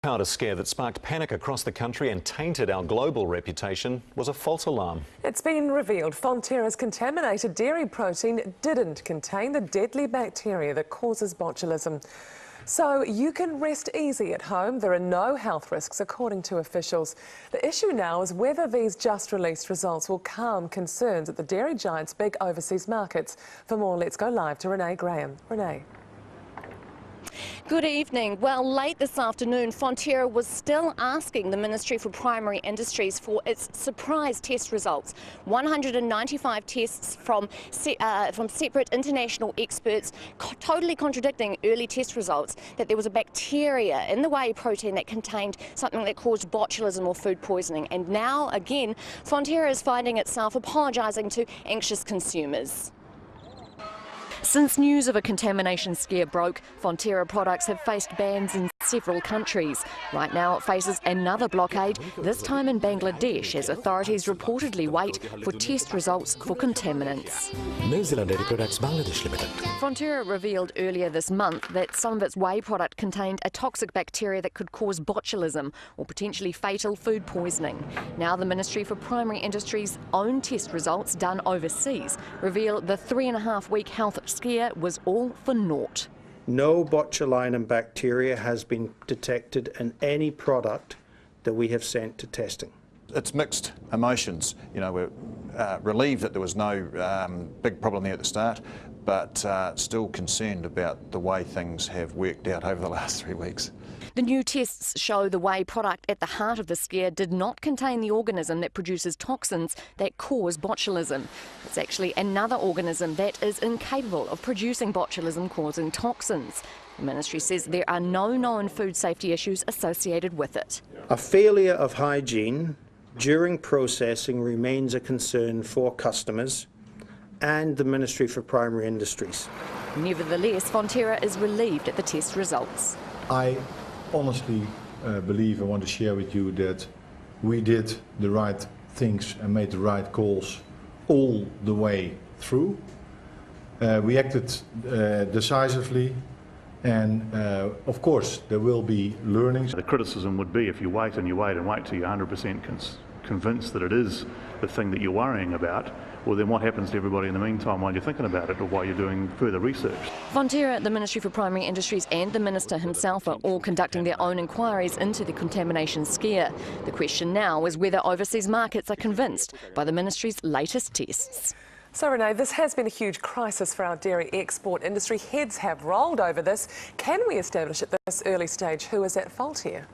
Powder scare that sparked panic across the country and tainted our global reputation was a false alarm. It's been revealed Fonterra's contaminated dairy protein didn't contain the deadly bacteria that causes botulism. So you can rest easy at home. There are no health risks, according to officials. The issue now is whether these just released results will calm concerns at the dairy giant's big overseas markets. For more, let's go live to Renee Graham. Renee. Good evening. Well, late this afternoon, Fonterra was still asking the Ministry for Primary Industries for its surprise test results. 195 tests from separate international experts, totally contradicting early test results that there was a bacteria in the whey protein that contained something that caused botulism or food poisoning. And now, again, Fonterra is finding itself apologising to anxious consumers. Since news of a contamination scare broke, Fonterra products have faced bans in several countries. Right now it faces another blockade, this time in Bangladesh, as authorities reportedly wait for test results for contaminants. New Zealand Dairy Products Bangladesh Limited. Fonterra revealed earlier this month that some of its whey product contained a toxic bacteria that could cause botulism or potentially fatal food poisoning. Now the Ministry for Primary Industries' own test results done overseas reveal the 3.5-week health scare was all for naught. No botulinum bacteria has been detected in any product that we have sent to testing. It's mixed emotions. You know, we're relieved that there was no big problem there at the start, but still concerned about the way things have worked out over the last 3 weeks. The new tests show the whey product at the heart of the scare did not contain the organism that produces toxins that cause botulism. It's actually another organism that is incapable of producing botulism-causing toxins. The ministry says there are no known food safety issues associated with it. A failure of hygiene during processing remains a concern for customers and the Ministry for Primary Industries. Nevertheless, Fonterra is relieved at the test results. I honestly believe, I want to share with you that we did the right things and made the right calls all the way through. We acted decisively, and of course there will be learnings. The criticism would be if you wait and you wait and wait till you're 100% convinced that it is the thing that you're worrying about, well then what happens to everybody in the meantime while you're thinking about it or while you're doing further research? Fonterra, the Ministry for Primary Industries and the Minister himself are all conducting their own inquiries into the contamination scare. The question now is whether overseas markets are convinced by the Ministry's latest tests. So Renee, this has been a huge crisis for our dairy export industry. Heads have rolled over this. Can we establish at this early stage who is at fault here?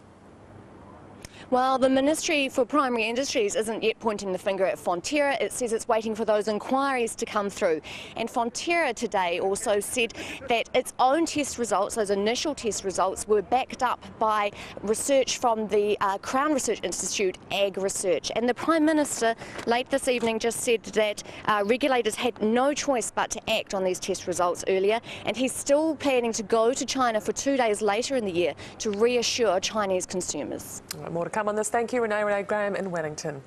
Well, the Ministry for Primary Industries isn't yet pointing the finger at Fonterra. It says it's waiting for those inquiries to come through. And Fonterra today also said that its own test results, those initial test results, were backed up by research from the Crown Research Institute, Ag Research. And the Prime Minister late this evening just said that regulators had no choice but to act on these test results earlier. And he's still planning to go to China for 2 days later in the year to reassure Chinese consumers. More to come on this. Thank you, Renee Graham in Wellington.